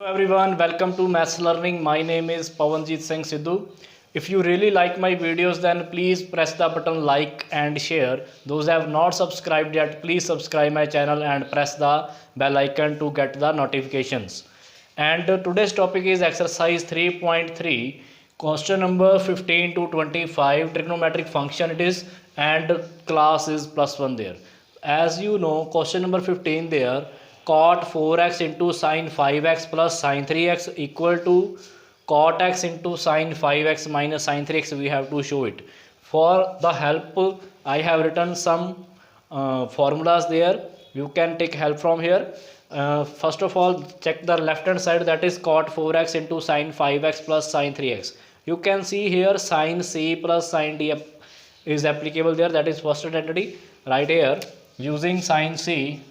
Everyone, welcome to Maths Learning. My name is Pawanjit Singh Sidhu. If you really like my videos, then please press the button like and share. Those who have not subscribed yet, please subscribe my channel and press the bell icon to get the notifications. And today's topic is exercise 3.3, question number 15 to 25, trigonometric function it is, and class is +1 there. As you know, question number 15 there, cot 4x into sin 5x plus sin 3x equal to cot x into sin 5x minus sin 3x. We have to show it. For the help, I have written some formulas there. You can take help from here. First of all, check the left hand side, that is cot 4x into sin 5x plus sin 3x. You can see here sin c plus sin d is applicable there, that is first identity. Right here, using sin c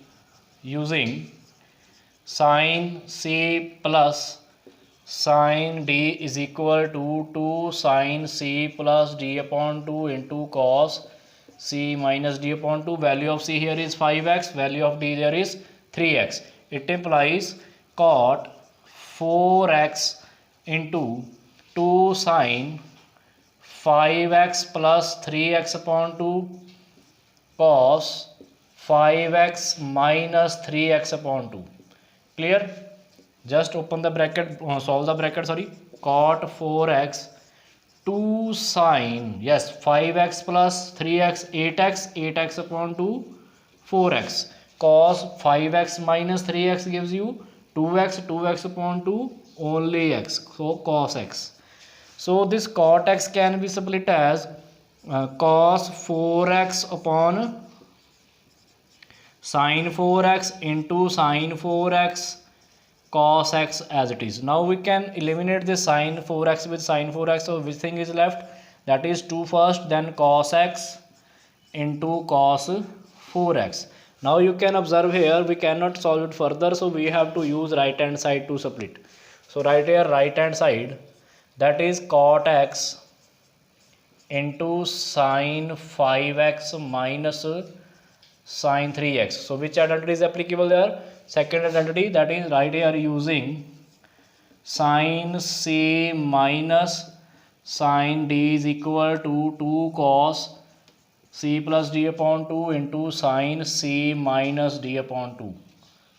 plus sin d is equal to 2 sin c plus d upon 2 into cos c minus d upon 2. Value of c here is 5x, value of d there is 3x. It implies cot 4x into 2 sin 5x plus 3x upon 2 cos 5x minus 3x upon 2. Clear? Just open the bracket, solve the bracket, sorry. Cot 4x 2 sin, yes, 5x plus 3x 8x, 8x upon 2 4x, cos 5x minus 3x gives you 2x, 2x upon 2 only x, so cos x. So this cot x can be split as cos 4x upon sin 4x into sin 4x cos x as it is. Now we can eliminate this sin 4x with sin 4x. So which thing is left? That is 2 first, then cos x into cos 4x. Now you can observe here, we cannot solve it further, so we have to use right hand side to split. So right here, right hand side, that is cot x into sin 5x minus sin 3x. So which identity is applicable there? Second identity, that is right here using sin c minus sin d is equal to 2 cos c plus d upon 2 into sin c minus d upon 2.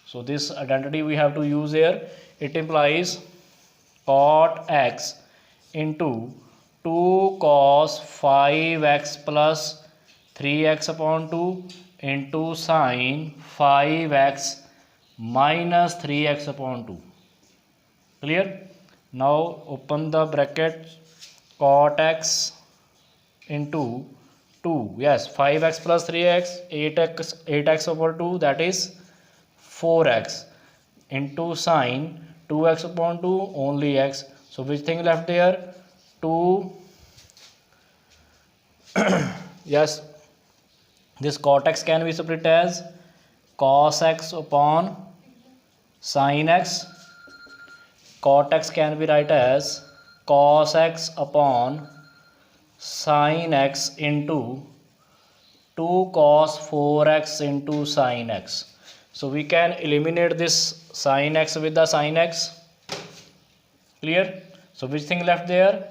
So this identity we have to use here. It implies cot x into 2 cos 5x plus 3x upon 2 into sin 5x minus 3x upon 2. Clear? Now open the bracket, cot x into 2, yes, 5x plus 3x, 8x over 2, that is 4x, into sin 2x upon 2 only x. So which thing left there? 2 yes, this cot x can be split as cos x upon sin x. Cot x can be written as cos x upon sin x into 2 cos 4x into sin x. So we can eliminate this sin x with the sin x. Clear? So which thing left there?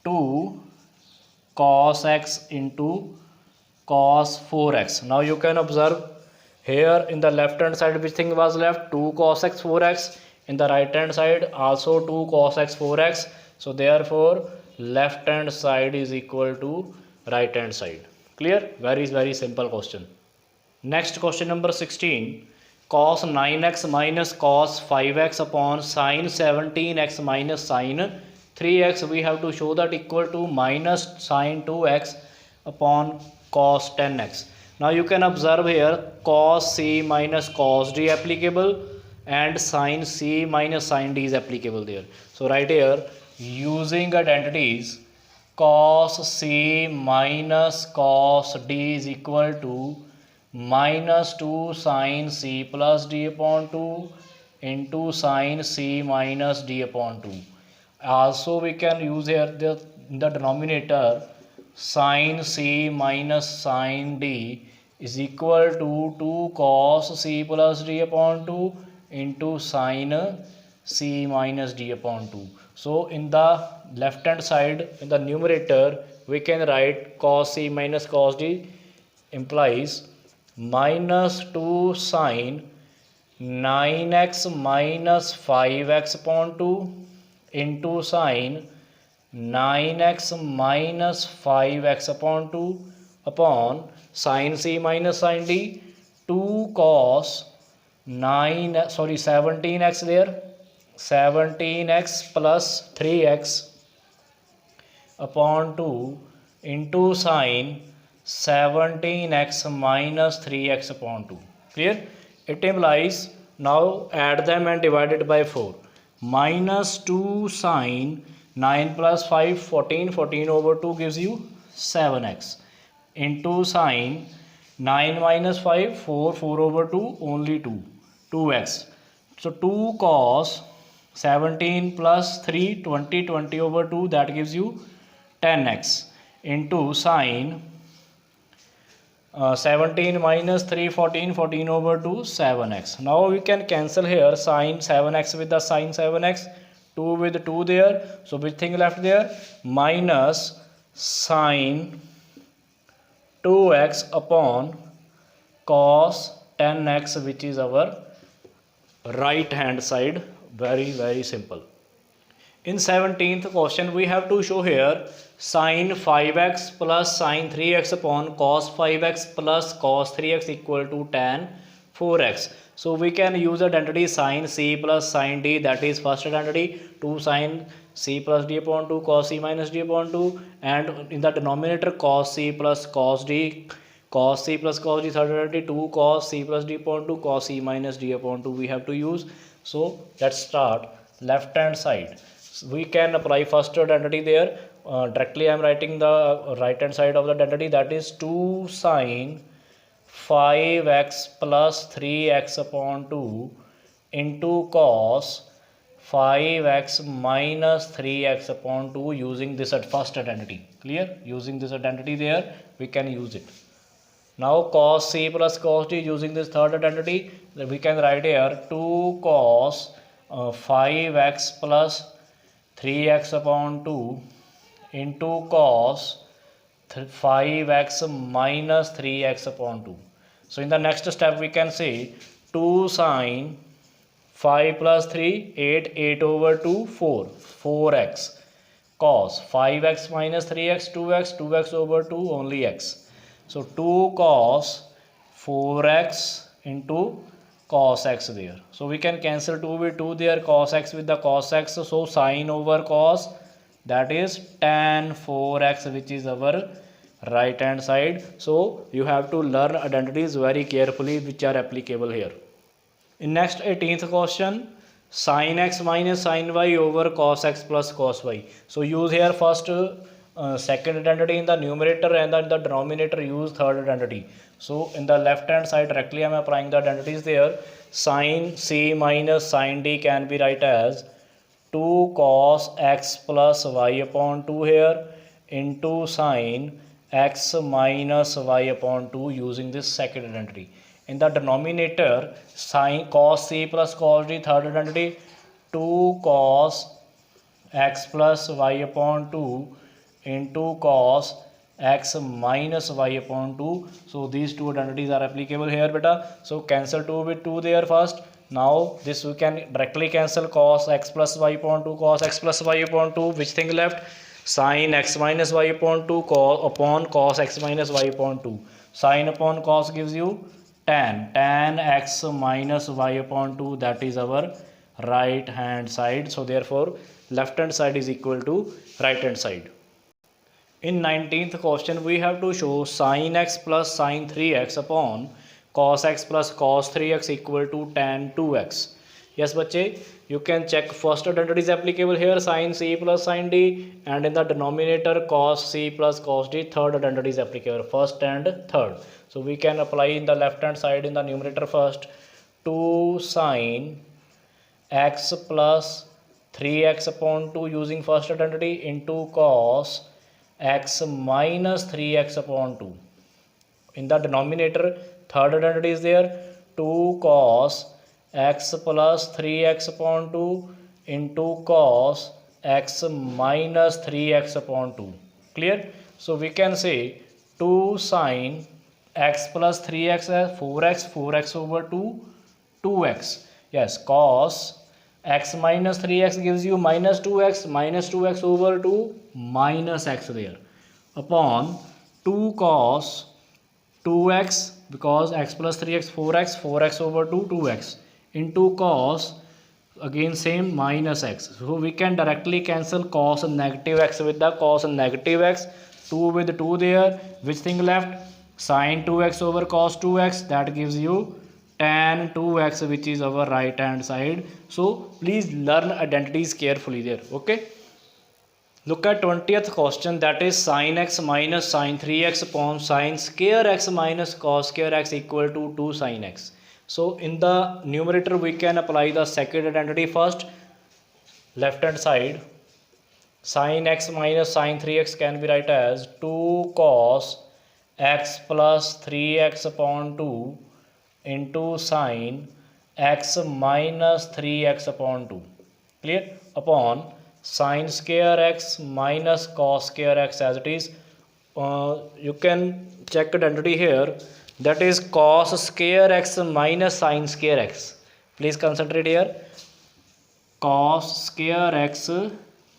2 cos x into cos 4x. Now you can observe here in the left hand side which thing was left? 2 cos x 4x. In the right hand side also 2 cos x 4x. So therefore left hand side is equal to right hand side. Clear? Very simple question. Next, question number 16. Cos 9x minus cos 5x upon sin 17x minus sin 3x. We have to show that equal to minus sin 2x upon cos 10x. Now you can observe here cos c minus cos d applicable and sin c minus sin d is applicable there. So right here, using identities, cos c minus cos d is equal to minus 2 sin c plus d upon 2 into sin c minus d upon 2. Also we can use here the denominator sin c minus sin d is equal to 2 cos c plus d upon 2 into sin c minus d upon 2. So in the left hand side, in the numerator, we can write cos c minus cos d implies minus 2 sine 9x minus 5x upon 2 into sine 9x minus 5x upon 2 upon sine c minus sine d 2 cos 17x there, 17x plus 3x upon 2 into sine 17x minus 3x upon 2. Clear? It implies, now add them and divide it by 4. Minus 2 sine 9 plus 5, 14. 14 over 2 gives you 7x. Into sine 9 minus 5, 4. 4 over 2, only 2. 2x. So 2 cos 17 plus 3, 20. 20 over 2, that gives you 10x. Into sine 17 minus 3, 14. 14 over 2, 7x. Now we can cancel here sine 7x with the sine 7x. 2 with 2 there. So which thing left there? Minus sine 2x upon cos 10x, which is our right hand side. Very simple. In 17th question, we have to show here sine 5x plus sine 3x upon cos 5x plus cos 3x equal to tan 4x. So we can use identity sine c plus sine d, that is first identity, 2 sine c plus d upon 2 cos c minus d upon 2, and in the denominator cos c plus cos d, cos c plus cos d, third identity 2 cos c plus d upon 2 cos c minus d upon 2 we have to use. So let's start left hand side. We can apply first identity there. Directly I am writing the right hand side of the identity, that is 2 sine 5x plus 3x upon 2 into cos 5x minus 3x upon 2 using this at first identity. Clear? Using this identity there, we can use it. Now cos c plus cos d, using this third identity, we can write here 2 cos 5x plus 3x upon 2 into cos 5x minus 3x upon 2. So in the next step we can say 2 sine 5 plus 3, 8, 8 over 2, 4, 4x cos 5x minus 3x, 2x, 2x over 2, only x. So 2 cos 4x into cos x there. So we can cancel 2 with 2 there, cos x with the cos x. So sine over cos, that is tan 4x, which is our right hand side. So you have to learn identities very carefully which are applicable here. In next 18th question, sin x minus sin y over cos x plus cos y. So use here first second identity in the numerator, and then the denominator use third identity. So in the left hand side directly I am applying the identities there. Sin c minus sin d can be write as 2 cos x plus y upon 2 here into sin x minus y upon 2 using this second identity. In the denominator, sin cos c plus cos d, third identity, 2 cos x plus y upon 2 into cos x minus y upon 2. So these two identities are applicable here, beta. So cancel 2 with 2 there first. Now this we can directly cancel cos x plus y upon 2, cos x plus y upon 2. Which thing left? Sin x minus y upon 2 upon cos x minus y upon 2. Sin upon cos gives you tan x minus y upon 2, that is our right hand side. So therefore left hand side is equal to right hand side. In 19th question, we have to show sin x plus sin 3x upon cos x plus cos 3x equal to tan 2x. Yes, bache, you can check first identity is applicable here, sin c plus sin d, and in the denominator cos c plus cos d, third identity is applicable, first and third. So we can apply in the left hand side in the numerator first 2 sin x plus 3x upon 2 using first identity into cos x minus 3x upon 2. In the denominator, third identity is there, 2 cos x plus 3x upon 2 into cos x minus 3x upon 2. Clear? So we can say 2 sine x plus 3x as 4x, 4x over 2, 2x. Yes, cos x minus 3x gives you minus 2x, minus 2x over 2, minus x there, upon 2 cos 2x, because x plus 3x 4x, 4x over 2, 2x, into cos again same minus x. So we can directly cancel cos and negative x with the cos and negative x, 2 with 2 there, which thing left? Sin 2x over cos 2x, that gives you tan 2x, which is our right hand side. So please learn identities carefully there. Okay, look at 20th question, that is sin x minus sin 3x upon sin square x minus cos square x equal to 2 sin x. So in the numerator we can apply the second identity first. Left hand side, sin x minus sin 3x can be written as 2 cos x plus 3x upon 2 into sin x minus 3x upon 2. Clear? Upon sin square x minus cos square x as it is. You can check identity here, that is cos square x minus sin square x. Please concentrate here. Cos square x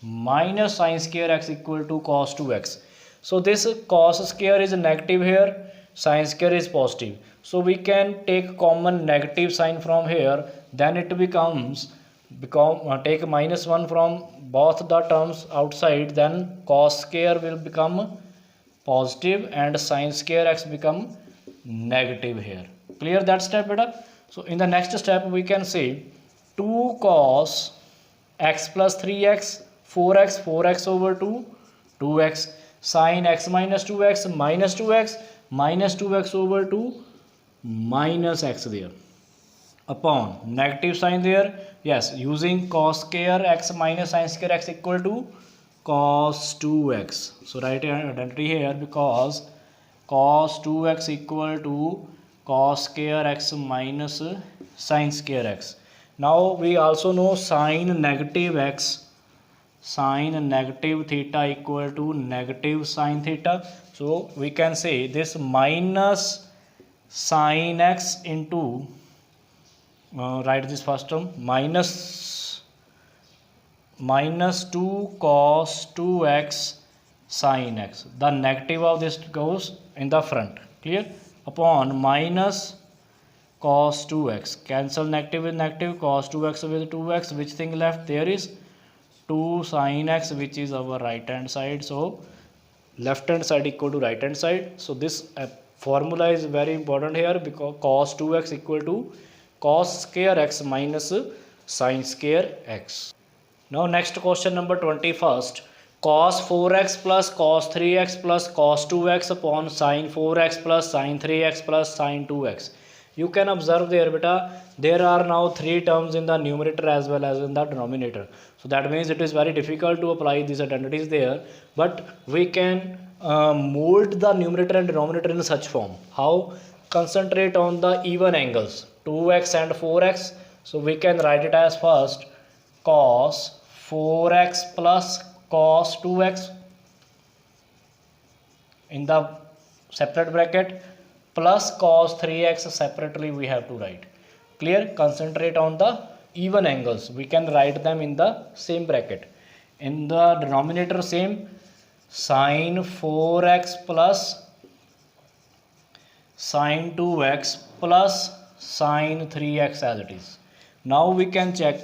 minus sin square x equal to cos 2x. So this cos square is negative here, sin square is positive. So we can take common negative sign from here, then it becomes take minus 1 from both the terms outside, then cos square will become positive and sin square x become negative here. Clear that step, beta? So in the next step we can say 2 cos x plus 3x, 4x, 4x over 2, 2x, sin x minus 2x, minus 2x, minus 2x over 2, minus x there, upon negative sign there. Yes, using cos square x minus sin square x equal to cos 2x. So write an identity here, because cos 2x equal to cos square x minus sin square x. Now we also know sin negative x, sin negative theta equal to negative sin theta. So we can say this minus sin x into write this first term, minus 2 cos 2x sin x. The negative of this goes in the front. Clear? Upon minus cos 2x, cancel negative with negative, cos 2x with 2x, which thing left? There is 2 sin x, which is our right hand side. So left hand side equal to right hand side. So this formula is very important here, because cos 2x equal to cos square x minus sin square x. Now next question number 21st, cos 4x plus cos 3x plus cos 2x upon sin 4x plus sin 3x plus sin 2x. You can observe there, beta, there are now 3 terms in the numerator as well as in the denominator. So that means it is very difficult to apply these identities there, but we can mold the numerator and denominator in such form. How? Concentrate on the even angles, 2x and 4x. So we can write it as first cos 4x plus cos 2x in the separate bracket, plus cos 3x separately we have to write. Clear? Concentrate on the even angles. We can write them in the same bracket. In the denominator same, sin 4x plus sin 2x plus sin 3x as it is. Now we can check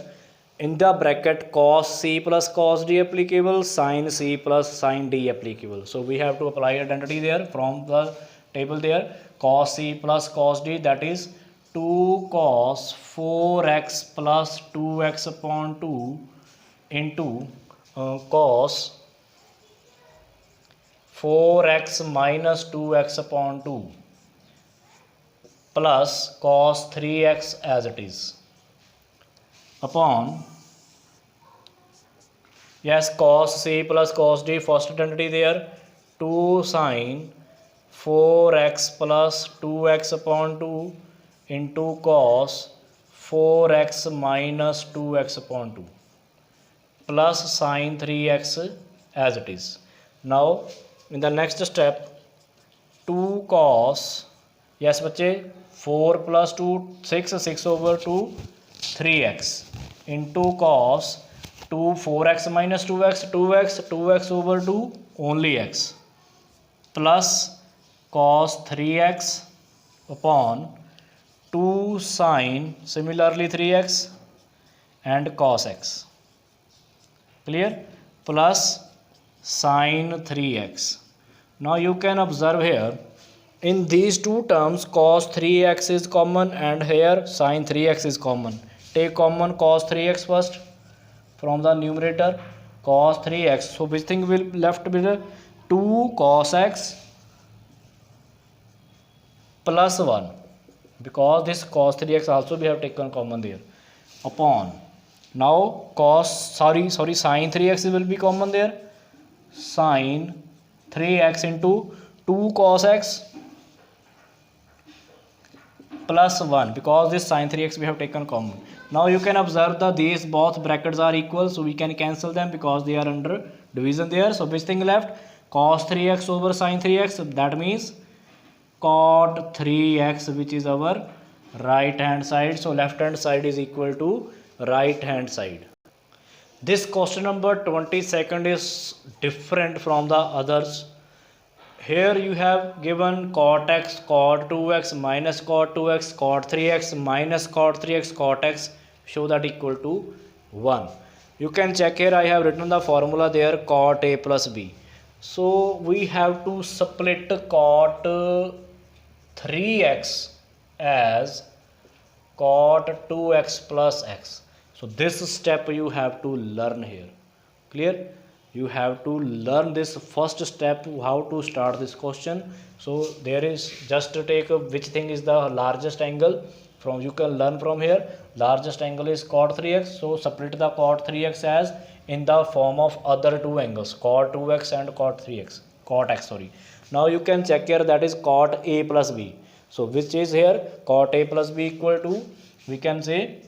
in the bracket cos c plus cos d applicable, sin c plus sin d applicable. So we have to apply identity there from the table there. Cos c plus cos d, that is 2 cos 4x plus 2x upon 2 into cos 4x minus 2x upon 2 plus cos 3x as it is, upon, yes, cos c plus cos d, first identity there, 2 sin 4x plus 2x upon 2 into cos 4x minus 2x upon 2 plus sine 3x as it is. Now in the next step 2 cos, yes बच्चे 4 plus 2 6 over 2 3x into cos 2 4x minus 2x over 2 only x plus cos 3x upon 2 sine similarly 3x and cos x, clear, plus sine 3x. Now you can observe here in these two terms cos 3x is common and here sine 3x is common. Take common cos 3x first from the numerator, cos 3x. So which thing will left with 2 cos x plus 1, because this cos 3x also we have taken common there, upon now sine 3x will be common there, sine 3x into 2 cos x plus 1, because this sine 3x we have taken common. Now you can observe that these both brackets are equal, so we can cancel them because they are under division there. So which thing left? Cos 3x over sine 3x, that means cot 3x, which is our right hand side. So left hand side is equal to right hand side. This question number 22nd is different from the others. Here you have given cot x, cot 2x minus cot 2x, cot 3x minus cot 3x, cot x, show that equal to 1. You can check here, I have written the formula there, cot a plus b. So we have to split cot 3x as cot 2x plus x. So this step you have to learn here, clear? You have to learn this first step, how to start this question. So there is just to take which thing is the largest angle, from you can learn from here. Largest angle is cot 3x, so split the cot 3x as in the form of other two angles, cot 2x and cot 3x, cot x, sorry. Now you can check here, that is cot a plus b. So which is here cot a plus b equal to, we can say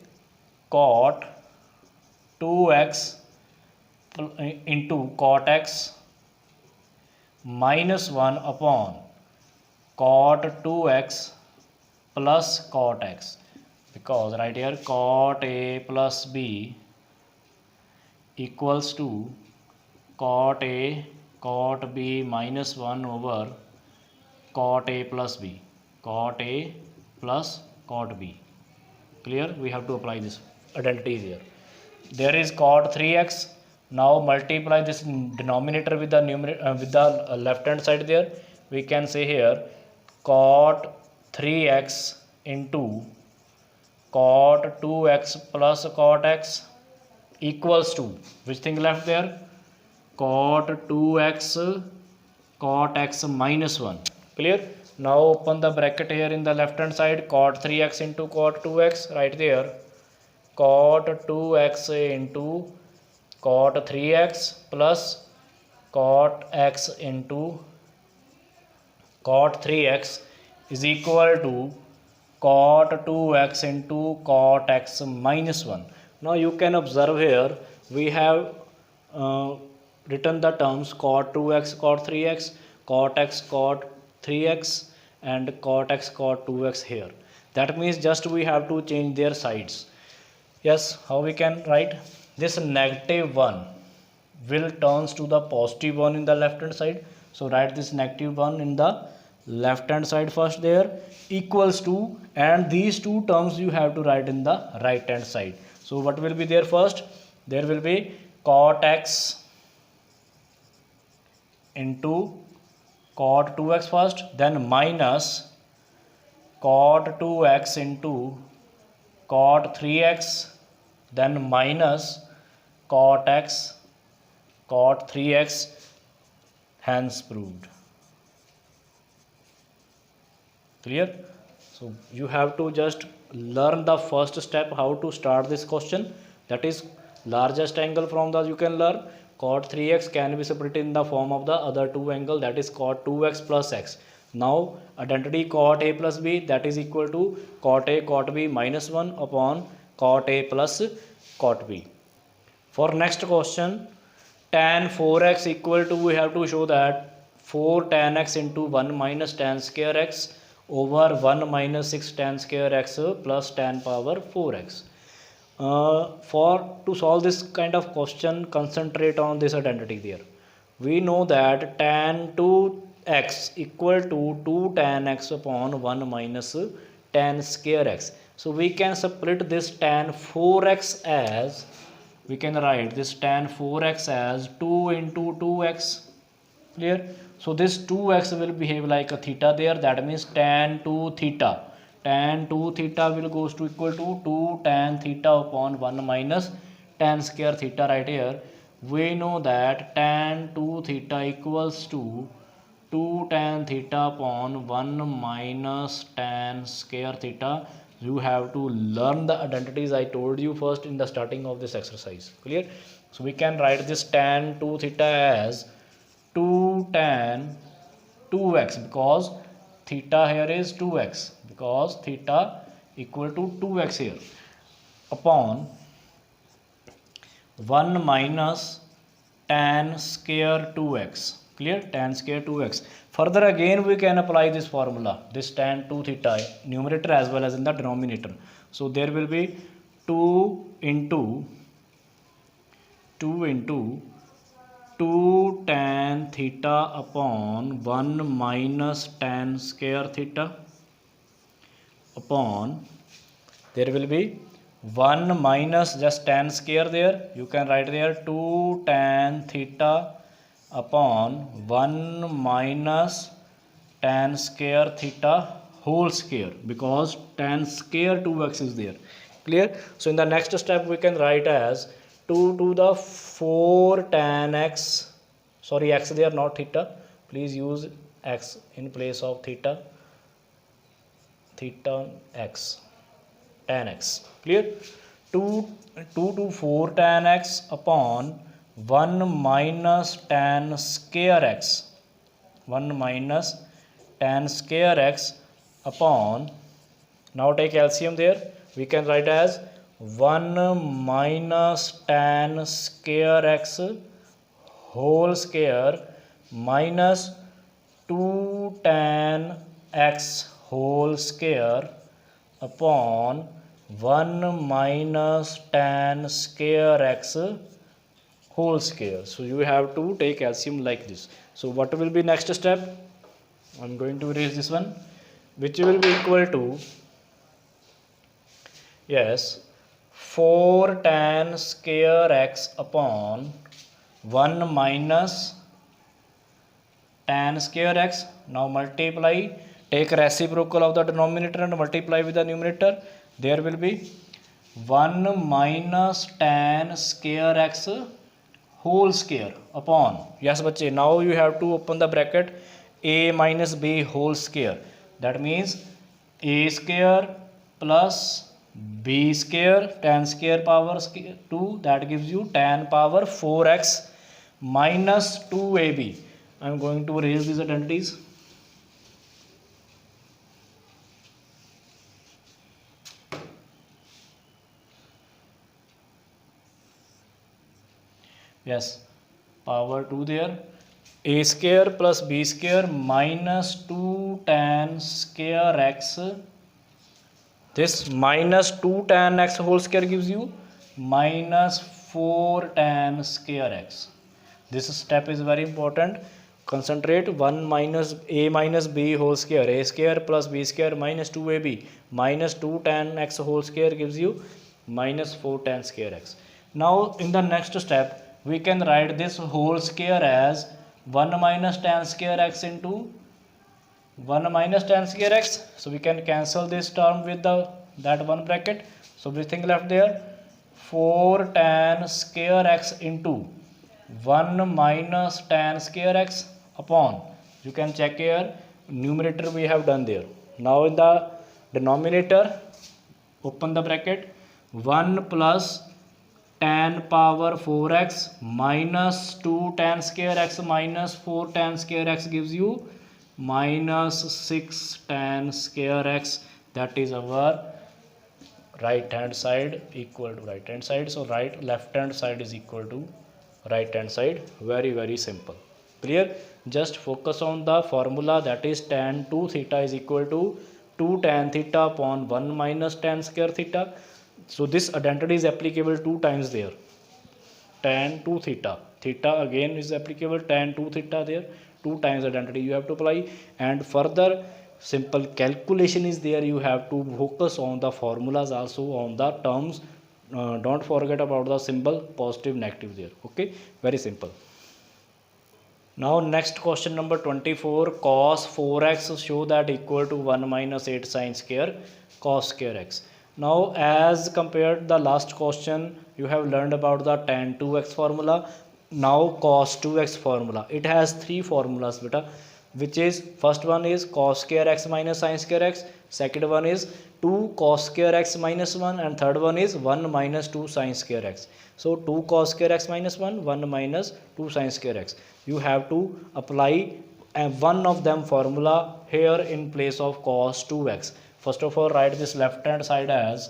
cot 2x into cot x minus 1 upon cot 2x plus cot x, because right here cot a plus b equals to cot a cot b minus 1 over cot a plus b, cot a plus cot b, clear? We have to apply this identity here. There is cot 3x. Now multiply this denominator with the numerator with the left hand side there. We can say here cot 3x into cot 2x plus cot x equals to, which thing left there? Cot 2x cot x minus 1, clear? Now open the bracket here in the left hand side, cot 3x into cot 2x, right there cot 2x into cot 3x plus cot x into cot 3x is equal to cot 2x into cot x minus 1. Now you can observe here, we have written the terms cot 2x cot 3x, cot x cot 3x and cot x cot 2x here. That means just we have to change their sides. Yes, how we can write? This negative 1 will turns to the positive 1 in the left hand side. So write this negative 1 in the left hand side first there, equals to, and these two terms you have to write in the right hand side. So what will be there first? There will be cot x into cot 2x first, then minus cot 2x into cot 3x, then minus cot x cot 3x, hence proved. Clear? So you have to just learn the first step, how to start this question, that is largest angle. From the you can learn cot 3x can be split in the form of the other two angle, that is cot 2x plus x. Now identity cot A plus B, that is equal to cot A cot B minus 1 upon cot A plus cot B. For next question, tan 4x equal to, we have to show that 4 tan x into 1 minus tan square x over 1 minus 6 tan square x plus tan power 4x. For to solve this kind of question, concentrate on this identity there. We know that tan 2x equal to 2 tan x upon 1 minus tan square x. So we can split this tan 4x as, we can write this tan 4x as 2 into 2x. Clear? So this 2x will behave like a theta there, that means tan 2 theta. Tan 2 theta will goes to equal to 2 tan theta upon 1 minus tan square theta right here. We know that tan 2 theta equals to 2 tan theta upon 1 minus tan square theta. You have to learn the identities I told you first in the starting of this exercise. Clear? So we can write this tan 2 theta as 2 tan 2x, because theta here is 2x, because theta equal to 2x here, upon 1 minus tan square 2x. Clear? Tan square 2x. Further again we can apply this formula, this tan 2 theta, numerator as well as in the denominator. So there will be 2 into 2 tan theta upon 1 minus tan square theta upon, there will be 1 minus just tan square there, you can write there 2 tan theta upon 1 minus tan square theta whole square, because tan square 2x is there. Clear? So in the next step we can write as 2 to the 4 tan x, sorry x there not theta, please use x in place of theta, theta x, tan x. Clear? 2 to 4 tan x upon 1 minus tan square x, 1 minus tan square x upon, now take LCM there, we can write as 1 minus tan square x whole square minus 2 tan x whole square upon 1 minus tan square x whole square. So you have to take LCM like this. So what will be next step? I am going to erase this one, which will be equal to, yes, 4 tan square x upon 1 minus tan square x. Now multiply, take reciprocal of the denominator and multiply with the numerator. There will be 1 minus tan square x whole square upon, yes bache, now you have to open the bracket, a minus b whole square, that means a square plus b square tan square power 2, that gives you tan power 4x minus 2ab. I am going to erase these identities. Yes, power 2 there, a square plus b square minus 2 tan square x, this minus 2 tan x whole square gives you minus 4 tan square x. This step is very important, concentrate. 1 minus a minus b whole square, a square plus b square minus 2ab minus 2 tan x whole square gives you minus 4 tan square x. Now in the next step we can write this whole square as 1 minus tan square x into 1 minus tan square x. So we can cancel this term with the that one bracket. So everything left there, 4 tan square x into 1 minus tan square x upon, you can check here, numerator we have done there. Now in the denominator, open the bracket, 1 plus tan power 4x minus 2 tan square x minus 4 tan square x gives you minus 6 tan square x, that is our right hand side equal to right hand side. So left hand side is equal to right hand side. Very simple. Clear? Just focus on the formula, that is tan 2 theta is equal to 2 tan theta upon 1 minus tan square theta. So this identity is applicable 2 times there. Tan 2 theta, theta again is applicable, tan 2 theta there, 2 times identity you have to apply. And further simple calculation is there, you have to focus on the formulas, also on the terms. Don't forget about the symbol positive negative there. Okay, very simple. Now next question number 24, cos 4x show that equal to 1 minus 8 sin square cos square x. Now as compared the last question, you have learned about the tan 2x formula. Now cos 2x formula, it has three formulas beta, which is first one is cos square x minus sin square x, second one is 2 cos square x minus 1, and third one is 1 minus 2 sin square x. So 2 cos square x minus 1, 1 minus 2 sin square x. You have to apply one of them formula here in place of cos 2x. First of all, write this left hand side as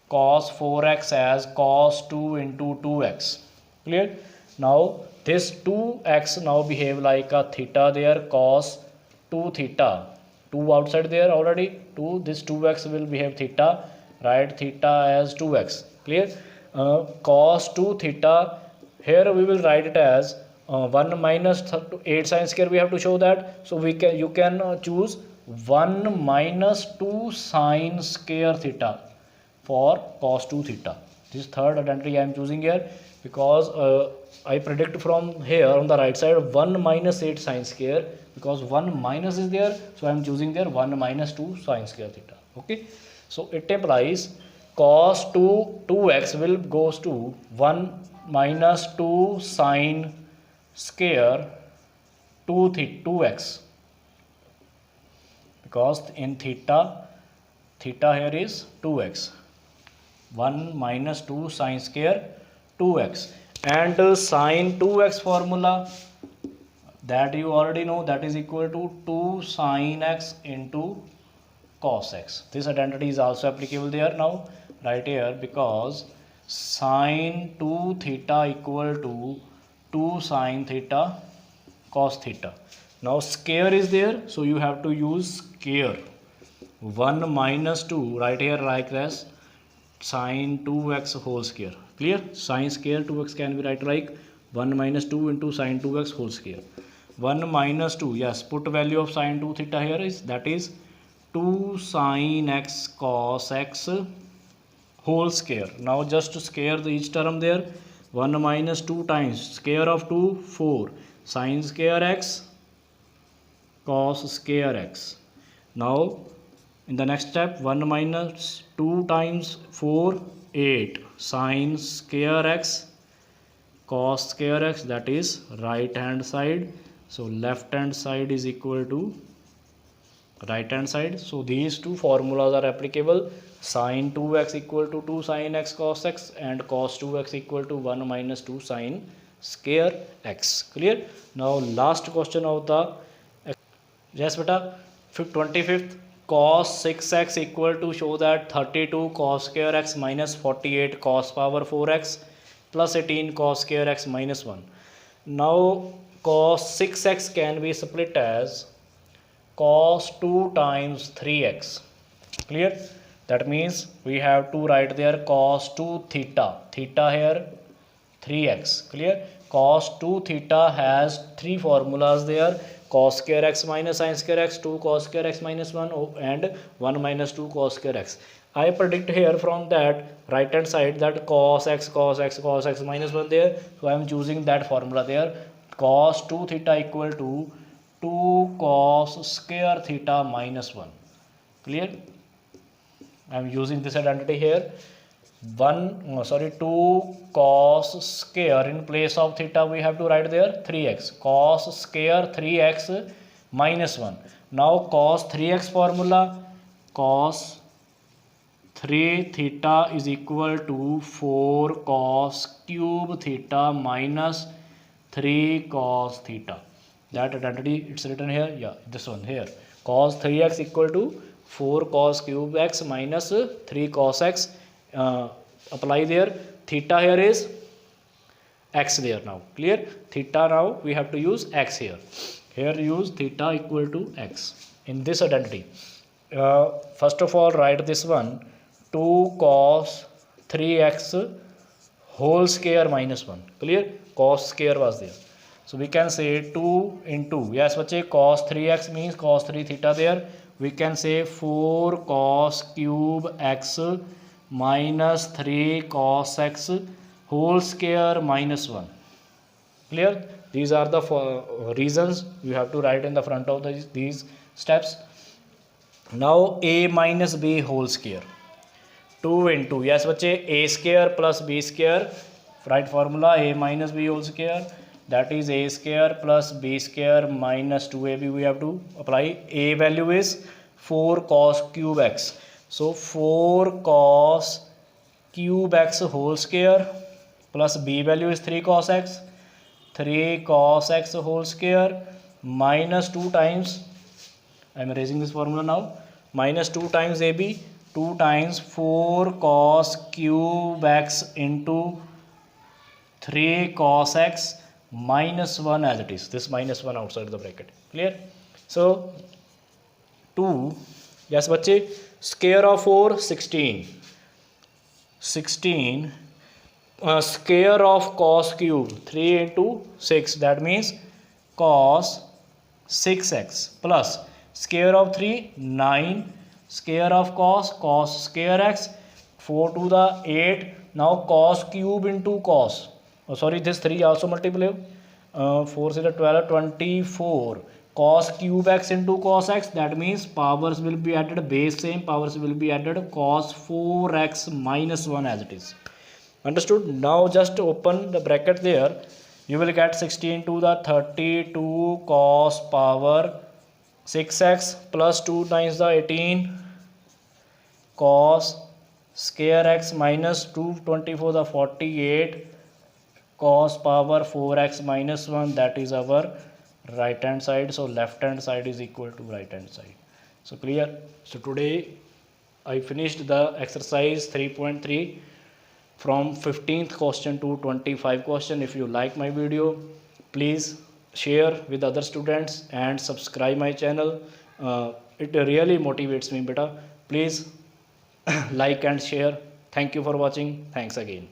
cos 4x as cos 2 into 2x. Clear? Now this 2x now behave like a theta there, cos 2 theta, 2 outside there already, 2, this 2x will behave theta, write theta as 2x. Clear? Cos 2 theta, here we will write it as 1 minus 8 sin square, we have to show that. So you can choose 1 minus 2 sin square theta for cos 2 theta. This third identity I am choosing here because I predict from here on the right side 1 minus 8 sin square, because 1 minus is there, so I am choosing there 1 minus 2 sin square theta. Okay, so it implies cos 2x will goes to 1 minus 2 sin square 2x, because in theta here is 2x, 1 minus 2 sin square 2x. And sin 2x formula that you already know, that is equal to 2 sin x into cos x. This identity is also applicable there. Now right here, because sin 2 theta equal to 2 sin theta cos theta. Now square is there, so you have to use square. 1 minus 2 right here like this, sin 2x whole square. Clear? Sin square 2x can be write like 1 minus 2 into sin 2x whole square. 1 minus 2, yes, put value of sin 2 theta here is, that is 2 sin x cos x whole square. Now just to square the each term there, 1 minus 2 times square of 2, 4 sin square x cos square x. Now in the next step, 1 minus 2 times 4, 8 sin square x cos square x, that is right hand side. So left hand side is equal to right hand side. So these two formulas are applicable. Sin 2x equal to 2 sin x cos x, and cos 2x equal to 1 minus 2 sin square x. Clear? Now last question of the, yes beta, 25th, cos 6x equal to show that 32 cos square x minus 48 cos power 4x plus 18 cos square x minus 1. Now cos 6x can be split as cos 2 times 3x. Clear? That means we have to write there cos 2 theta, theta here 3x. Clear? Cos 2 theta has three formulas there, cos square x minus sin square x, 2 cos square x minus 1, and 1 minus 2 cos square x. I predict here from that right hand side that cos x minus 1 there, so I am choosing that formula there, cos 2 theta equal to 2 cos square theta minus 1. Clear? I am using this identity here, 2 cos square, in place of theta we have to write there 3x, cos square 3x minus 1. Now cos 3x formula, cos 3 theta is equal to 4 cos cube theta minus 3 cos theta. that identity it's written here, yeah, this one here, cos 3x equal to 4 cos cube x minus 3 cos x, apply there, theta here is x there. Now clear, theta, now we have to use x here, use theta equal to x in this identity. First of all write this one, 2 cos 3x whole square minus 1, clear, cos square was there, so we can say 2 into, yes bache, cos 3x means cos 3 theta there, we can say 4 cos cube x minus 3 cos x whole square minus 1, clear. These are the reasons you have to write in the front of these steps. Now a minus b whole square, 2 into, yes bache, a square plus b square, right formula, a minus b whole square, that is a square plus b square minus 2ab, we have to apply. A value is 4 cos cube x, so 4 cos cube x whole square plus b value is 3 cos x, 3 cos x whole square minus 2 times, I am erasing this formula now, minus 2 times ab, 2 times 4 cos cube x into 3 cos x minus 1 as it is, this minus 1 outside the bracket, clear. So 2, yes bache, square of 4 16, 16 square of cos cube 3 into 6, that means cos 6x plus square of 3 9, square of cos square x, 4 to the 8, now cos cube into cos, oh sorry, this 3 also multiply, 4 to the 12, 24 cos cube x into cos x, that means powers will be added, base same, powers will be added, cos 4x minus 1 as it is, understood. Now just open the bracket there, you will get 16 to the 32 cos power 6x plus 2 times the 18 cos square x minus 2, 24 the 48 cos power 4x minus 1, that is our right hand side, so left hand side is equal to right hand side. So clear. So today I finished the exercise 3.3 from 15th question to 25 question. If you like my video, please share with other students and subscribe my channel. It really motivates me beta. Please like and share. Thank you for watching. Thanks again.